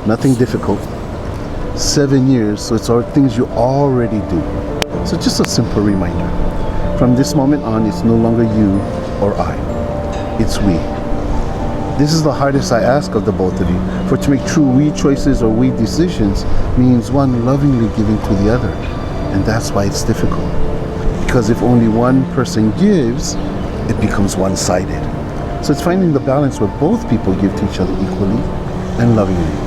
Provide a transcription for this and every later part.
Nothing difficult. 7 years, so it's all things you already do. So just a simple reminder. From this moment on, it's no longer you or I. It's we. This is the hardest I ask of the both of you. For to make true we choices or we decisions means one lovingly giving to the other. And that's why it's difficult. Because if only one person gives, it becomes one-sided. So it's finding the balance where both people give to each other equally and lovingly.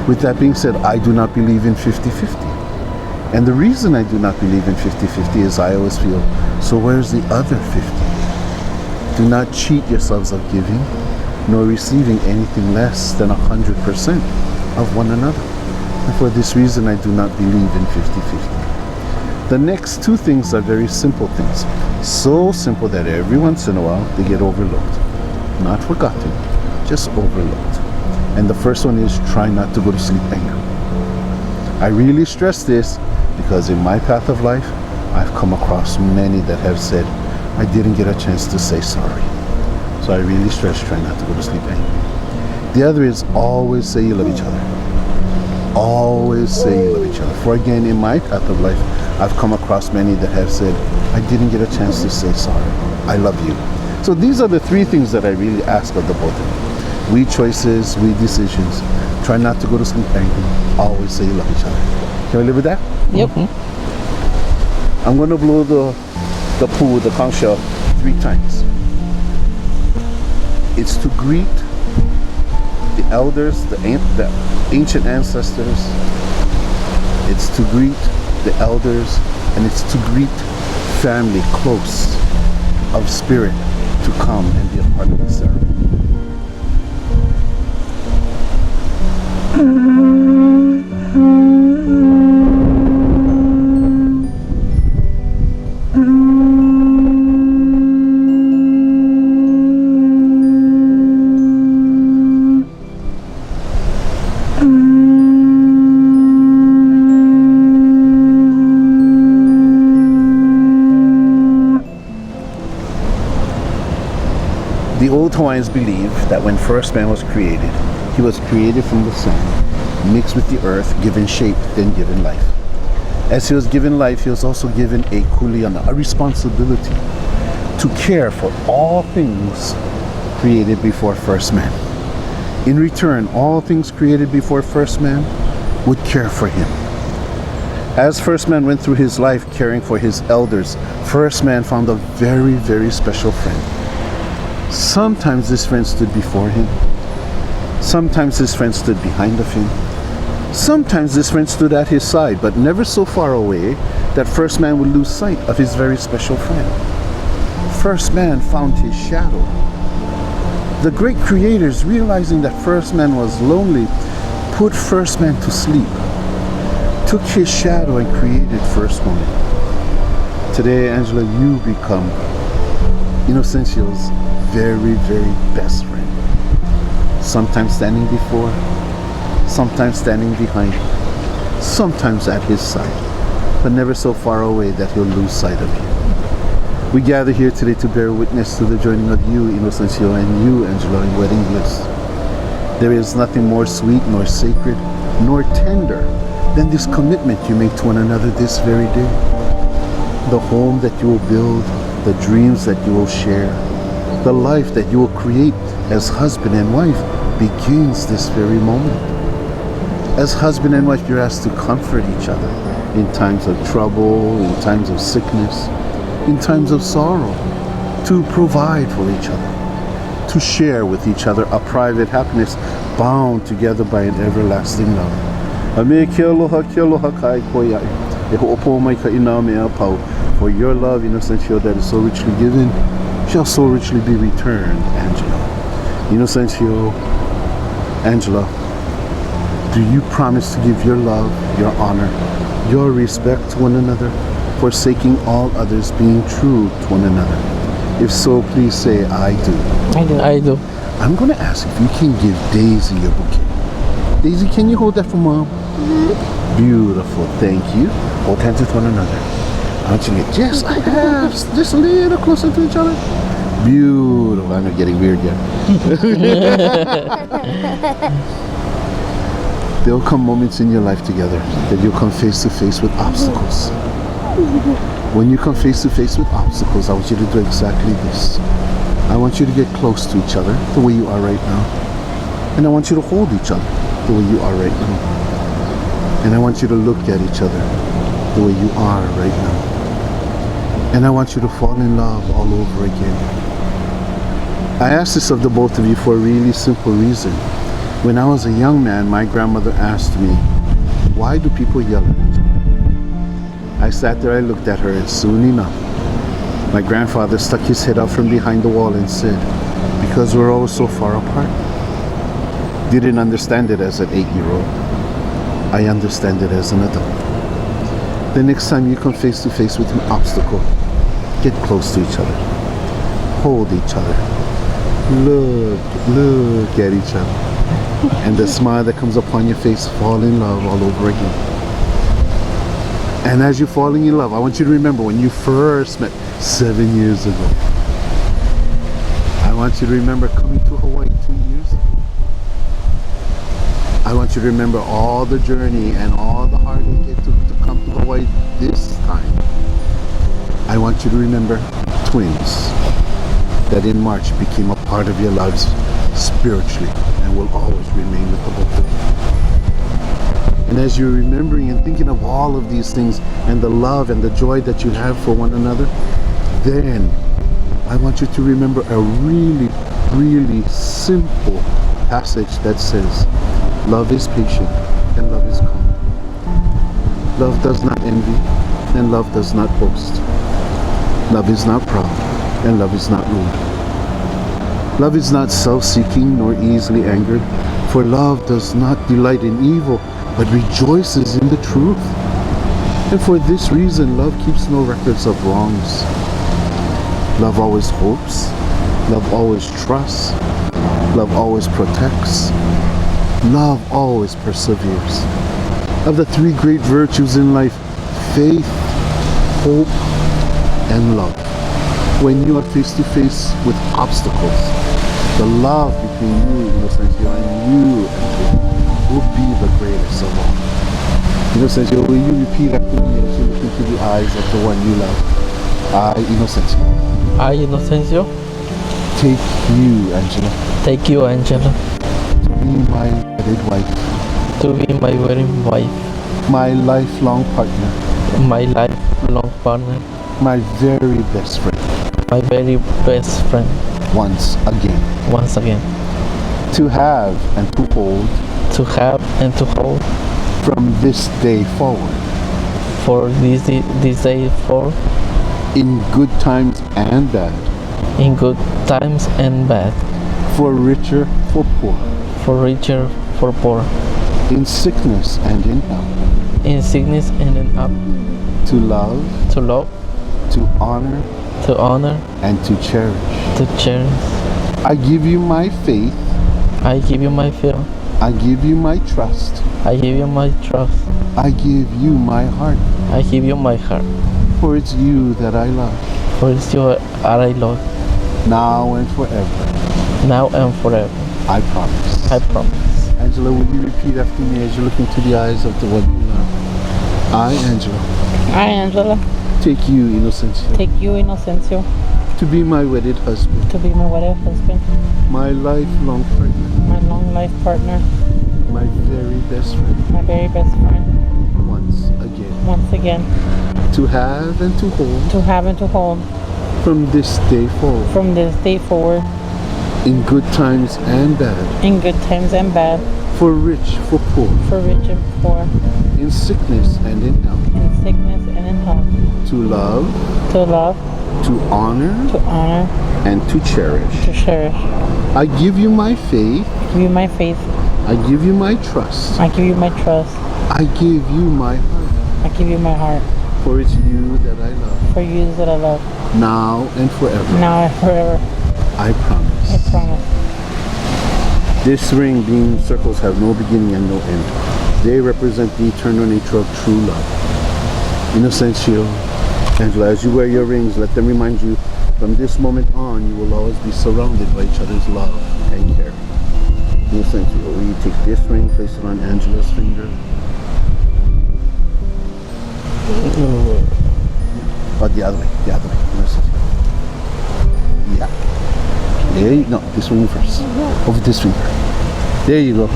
With that being said, I do not believe in 50-50. And the reason I do not believe in 50-50 is I always feel, so where's the other 50? Do not cheat yourselves of giving, nor receiving anything less than 100% of one another. And for this reason, I do not believe in 50-50. The next two things are very simple things. So simple that every once in a while, they get overlooked. Not forgotten, just overlooked. And the first one is try not to go to sleep angry. I really stress this because in my path of life, I've come across many that have said, I didn't get a chance to say sorry. So I really stress try not to go to sleep angry. The other is always say you love each other. Always say you love each other. For again, in my path of life, I've come across many that have said, I didn't get a chance to say sorry. I love you. So these are the three things that I really ask of the both of you. We choices, we decisions. Try not to go to sleep angry. Always say you love each other. Can we live with that? Yep. I'm going to blow the poo, the conch shell, 3 times. It's to greet the elders, the ancient ancestors. It's to greet the elders, and it's to greet family close of spirit to come and be a part of the ceremony. The old Hawaiians believe that when first man was created, he was created from the sand, mixed with the earth, given shape, then given life. As he was given life, he was also given a kuleana, a responsibility to care for all things created before first man. In return, all things created before first man would care for him. As first man went through his life caring for his elders, first man found a very, very special friend. Sometimes this friend stood before him. Sometimes this friend stood behind of him. Sometimes this friend stood at his side, but never so far away that first man would lose sight of his very special friend. First man found his shadow. The great creators, realizing that first man was lonely, put first man to sleep, took his shadow and created first woman. Today, Angela, you become Innocentio's very, very best friend. Sometimes standing before, sometimes standing behind, sometimes at his side, but never so far away that he'll lose sight of you. We gather here today to bear witness to the joining of you, Innocencio, and you, Angela, in wedding bliss. There is nothing more sweet, nor sacred, nor tender than this commitment you make to one another this very day. The home that you will build, the dreams that you will share, the life that you will create as husband and wife begins this very moment. As husband and wife, you're asked to comfort each other in times of trouble, in times of sickness, in times of sorrow, to provide for each other, to share with each other a private happiness bound together by an everlasting love. For your love, Innocencio, that is so richly given, shall so richly be returned, Angela. Innocencio, Angela, do you promise to give your love, your honor, your respect to one another, forsaking all others, being true to one another? If so, please say, I do. I do. I do. I'm going to ask if you can give Daisy your bouquet. Daisy, can you hold that for Mom? Mm-hmm. Beautiful, thank you. Hold hands with one another. I want you to get just a half, just a little closer to each other. Beautiful. I'm not getting weird yet. There will come moments in your life together that you'll come face to face with obstacles. When you come face to face with obstacles, I want you to do exactly this. I want you to get close to each other the way you are right now. And I want you to hold each other the way you are right now. And I want you to look at each other the way you are right now. And I want you to fall in love all over again. I ask this of the both of you for a really simple reason. When I was a young man, my grandmother asked me, why do people yell at each other? I sat there, I looked at her, and soon enough, my grandfather stuck his head out from behind the wall and said, because we're all so far apart. Didn't understand it as an 8-year-old. I understand it as an adult. The next time you come face to face with an obstacle, get close to each other. Hold each other. Look at each other. And the smile that comes upon your face, fall in love all over again. And as you're falling in love, I want you to remember when you first met 7 years ago. I want you to remember coming to Hawaii 2 years ago. I want you to remember all the journey and all the heartache it took to come to Hawaii this time. I want you to remember twins that in March became a part of your lives spiritually and will always remain with the both of you. And as you're remembering and thinking of all of these things and the love and the joy that you have for one another, then I want you to remember a really, really simple passage that says, love is patient and love is calm. Love does not envy and love does not boast. Love is not proud and love is not rude. Love is not self-seeking nor easily angered, for love does not delight in evil, but rejoices in the truth. And for this reason, love keeps no records of wrongs. Love always hopes. Love always trusts. Love always protects. Love always perseveres. Of the 3 great virtues in life, faith, hope, and love. When you are face to face with obstacles, the love between you, Inocencio, and you, Angela, will be the greatest of all. Inocencio, will you repeat after me as you look into the eyes of the one you love? I, Inocencio. I, Inocencio. Take you, Angela. Take you, Angela. To be my wedded wife. To be my wedding wife. My lifelong partner. My lifelong partner. My very best friend. My very best friend. Once again. Once again. To have and to hold. To have and to hold. From this day forward. For this day forward. In good times and bad. In good times and bad. For richer, for poor. For richer, for poor. In sickness and in health. In sickness and in health. To love. To love. To honor. To honor. And to cherish. To cherish. I give you my faith. I give you my faith. I give you my trust. I give you my trust. I give you my heart. I give you my heart. For it's you that I love. For it's you that I love. Now and forever. Now and forever. I promise. I promise. Angela, will you repeat after me as you look into the eyes of the one you love? I, Angela. I, Angela. Take you, Inocencio. Take you, Inocencio. To be my wedded husband. To be my wedded husband. My lifelong partner. My long life partner. My very best friend. My very best friend. Once again. Once again. To have and to hold. To have and to hold. From this day forward. From this day forward. In good times and bad. In good times and bad. For rich, for poor. For rich and poor. In sickness and in health. In sickness and in health. To love. To love. To honor. To honor. And to cherish. To cherish. I give you my faith. I give you my faith. I give you my trust. I give you my trust. I give you my heart. I give you my heart. For it's you that I love. For you that I love. Now and forever. Now and forever. I promise. I promise. This ring being circles have no beginning and no end. They represent the eternal nature of true love. Inocencio, Angela, as you wear your rings, let them remind you from this moment on, you will always be surrounded by each other's love and care. Innocentio, you take this ring, place it on Angela's finger. Or the other way, Innocentio. Yeah. There you go. No, this ring first. Over this finger. There you go.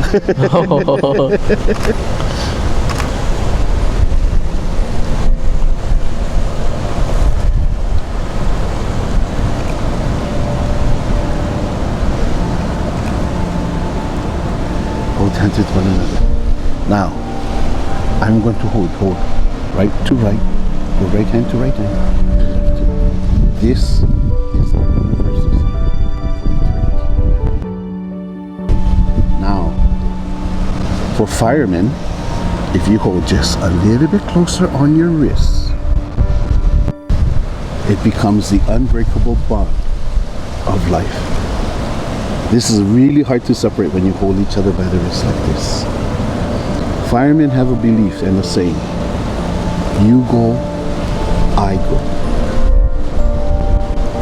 Hold hands with one another. Now, I'm going to hold right to right, your right hand to right hand, left to left. This is the universal sign for eternity. Now, for firemen, if you hold just a little bit closer on your wrist, it becomes the unbreakable bond of life. This is really hard to separate when you hold each other by the wrist like this. Firemen have a belief and a saying, you go, I go.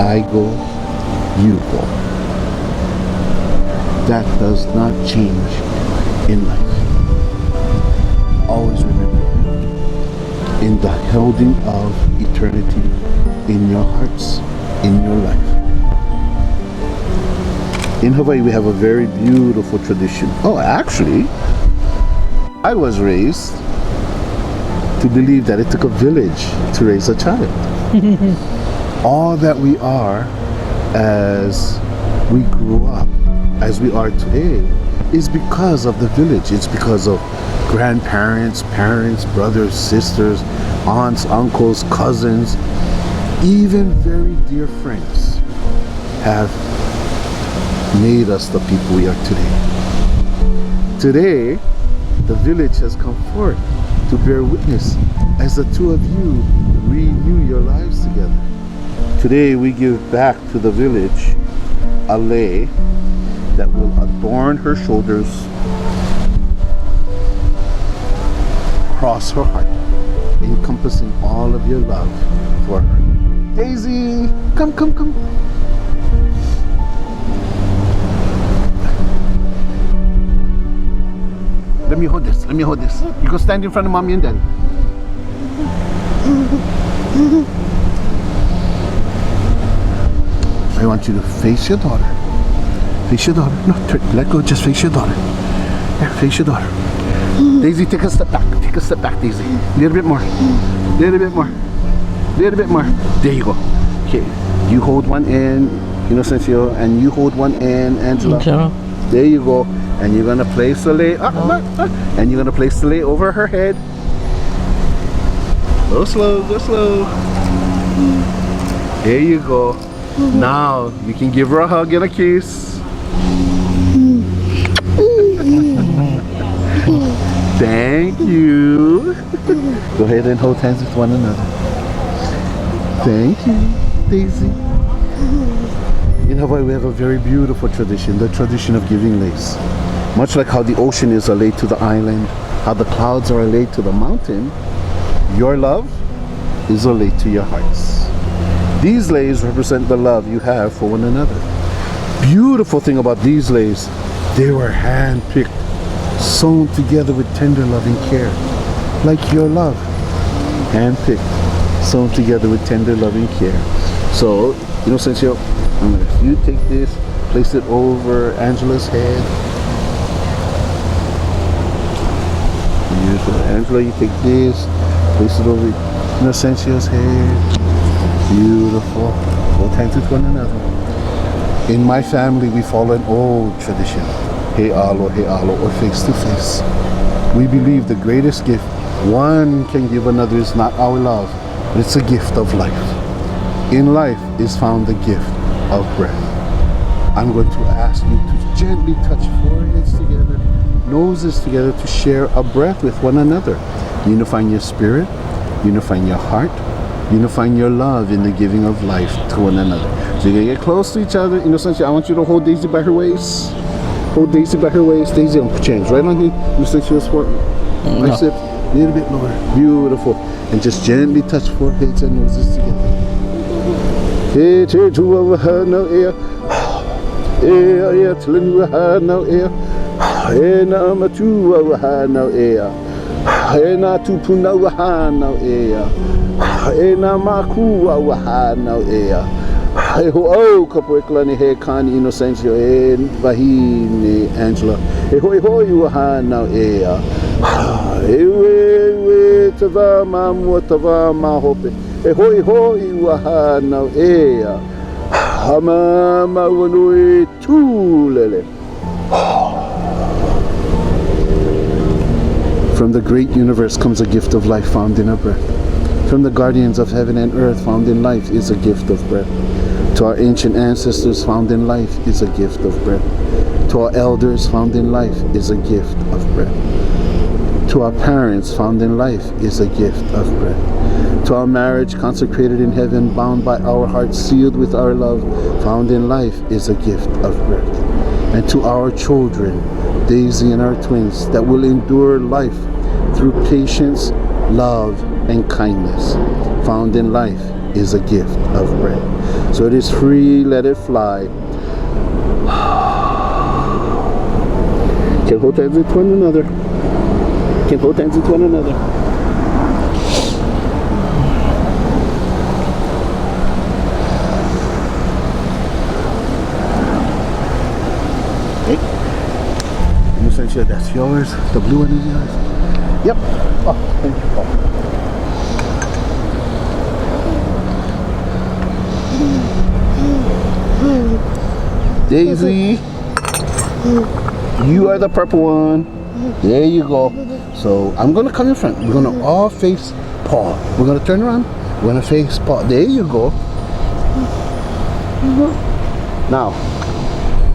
I go, you go. That does not change in life. Always remember that. In the holding of eternity in your hearts, in your life. In Hawaii, we have a very beautiful tradition. Oh, actually, I was raised to believe that it took a village to raise a child. All that we are as we grew up, as we are today, is because of the village. It's because of grandparents, parents, brothers, sisters, aunts, uncles, cousins, even very dear friends have made us the people we are today. Today, the village has come forth to bear witness as the two of you renew your lives together. Today, we give back to the village a lei that will adorn her shoulders, cross her heart, encompassing all of your love for her. Daisy, come. Let me hold this. You go stand in front of mommy and daddy. I want you to face your daughter. No, let go, just face your daughter. Yeah, face your daughter. Daisy, take a step back, Daisy. Little bit more. There you go. Okay, you hold one end, Innocencio, and you hold one end, Angela. Okay. There you go. And you're gonna place the lei, and you're gonna place the lei over her head. Go slow. There you go. Now you can give her a hug and a kiss. Thank you. Go ahead and hold hands with one another. Thank you, Daisy. In Hawaii, we have a very beautiful tradition, the tradition of giving leis. Much like how the ocean is a lei to the island, how the clouds are a lei to the mountain, your love is a lei to your hearts. These leis represent the love you have for one another. Beautiful thing about these leis, they were hand-picked, sewn together with tender loving care, like your love. Hand-picked, sewn together with tender loving care. So, Innocencio, you take this, place it over Angela's head. Beautiful. Angela, you take this, place it over Innocencio's head. Beautiful. Hold hands with one another. In my family, we follow an old tradition. He alo, or face to face. We believe the greatest gift one can give another is not our love, but it's a gift of life. In life is found the gift of breath. I'm going to ask you to gently touch foreheads together, noses together, to share a breath with one another, unifying your spirit, unifying your heart, unifying your love in the giving of life to one another. So you're gonna get close to each other. Innocencio, I want you to hold Daisy by her waist. Hold Daisy by her waist. Daisy, on put your hands right on here. Innocencio's forehead. Nice lips. A little bit lower. Beautiful. And just gently touch foreheads and noses together. Hey, to over her no air. Yeah, telling you her no air. E na matua waha nau ea. E na tupuna waha nau ea. E na makua waha nau ea. E ho au kapoeklani he kani Inocencio e wahine Angela. E hoi hoi waha nau ea. E tava mamua tava mahope. E hoi hoi waha nau ea. Hama mawanui tūlele. From the great universe comes a gift of life found in a breath. From the guardians of heaven and earth found in life is a gift of breath. To our ancient ancestors found in life is a gift of breath. To our elders found in life is a gift of breath. To our parents found in life is a gift of breath. To our marriage consecrated in heaven, bound by our hearts, sealed with our love, found in life is a gift of breath. And to our children, Daisy and our twins, that will endure life through patience, love, and kindness, found in life is a gift of breath. So it is free, let it fly. Can hold hands with one another. Can hold hands with one another. Inocencio, that's yours. The blue one is yours. Yep. Oh, thank you, Paul. Daisy, you are the purple one. There you go. So I'm gonna come in front. We're gonna all face Paul. We're gonna turn around. We're gonna face Paul. There you go. Now,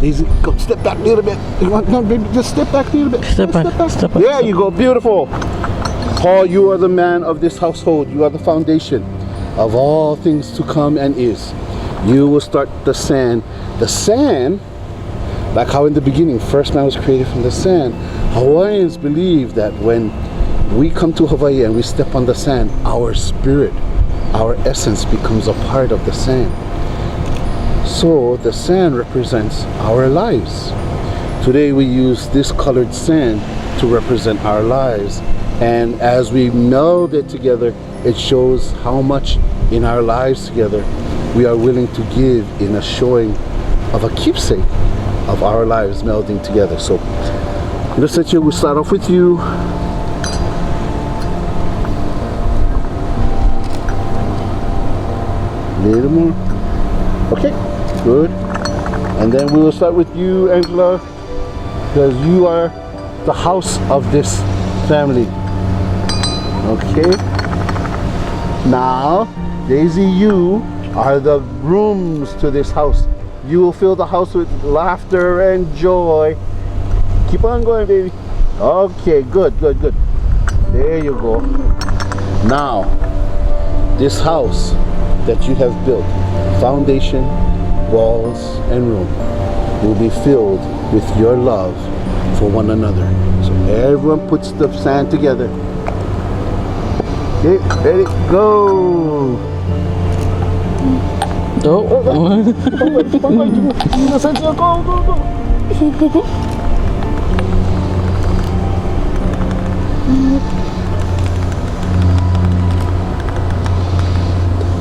Daisy, go step back a little bit. No, baby, just step back a little bit. Step back. There you go. Beautiful. Paul, you are the man of this household. You are the foundation of all things to come and is. You will start the sand. The sand, like how in the beginning, first man was created from the sand. Hawaiians believe that when we come to Hawaii and we step on the sand, our spirit, our essence becomes a part of the sand. So the sand represents our lives. Today we use this colored sand to represent our lives. And as we meld it together, it shows how much in our lives together we are willing to give in a showing of a keepsake of our lives melding together. So let's let you, we'll start off with you. A little more. Okay, good. And then we will start with you, Angela, because you are the house of this family. Okay. Now, Daisy, you are the rooms to this house. You will fill the house with laughter and joy. Keep on going, baby. Okay, good, good, good. There you go. Now, this house that you have built, foundation, walls, and room, will be filled with your love for one another. So everyone puts the sand together. Okay, ready, go! Oh. Inocencio, go, go, go!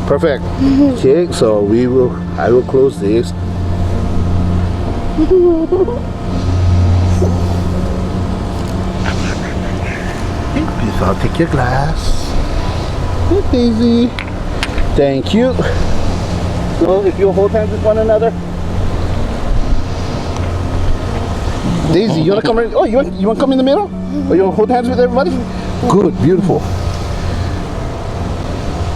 Perfect. Okay, so I will close this. Please, I'll take your glass. Good, Daisy. Thank you. So if you hold hands with one another. Daisy, you wanna come right? Oh, you wanna come in the middle? Or you wanna hold hands with everybody? Good, beautiful.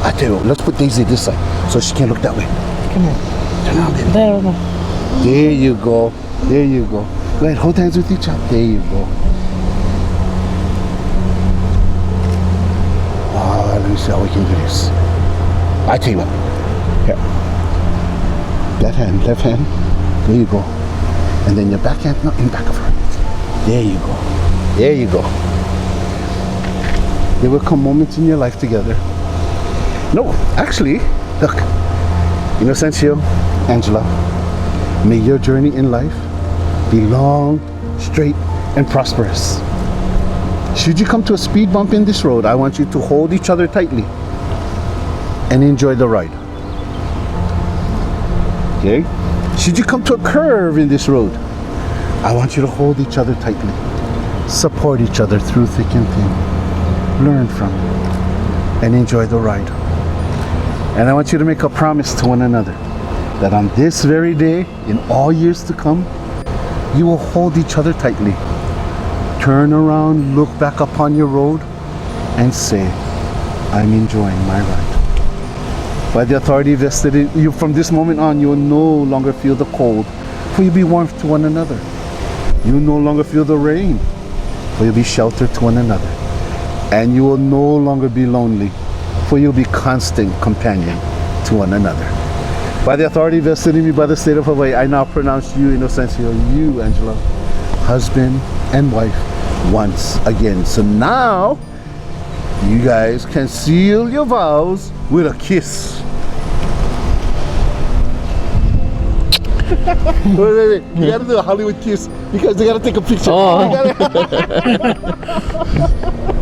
I tell you what, let's put Daisy this side so she can't look that way. Come on. Turn around, baby. There we go. There you go. There you go. Go ahead, hold hands with each other. There you go. Let me see how we can do this. I tell you what. Here. Left hand. There you go. And then your back hand, no, in back of her. There you go. There you go. There will come moments in your life together. No, actually, look. Inocencio, Angela, may your journey in life be long, straight, and prosperous. Should you come to a speed bump in this road, I want you to hold each other tightly and enjoy the ride. Okay? Should you come to a curve in this road, I want you to hold each other tightly, support each other through thick and thin, learn from it, and enjoy the ride. And I want you to make a promise to one another that on this very day, in all years to come, you will hold each other tightly, turn around, look back upon your road, and say, I'm enjoying my ride. By the authority vested in you, from this moment on, you will no longer feel the cold, for you'll be warmth to one another. You will no longer feel the rain, for you'll be shelter to one another. And you will no longer be lonely, for you'll be constant companion to one another. By the authority vested in me by the state of Hawaii, I now pronounce you, Inocencio, you, Angela, husband and wife once again. So now, you guys can seal your vows with a kiss. Wait. You gotta do a Hollywood kiss because they gotta take a picture. Oh. You gotta-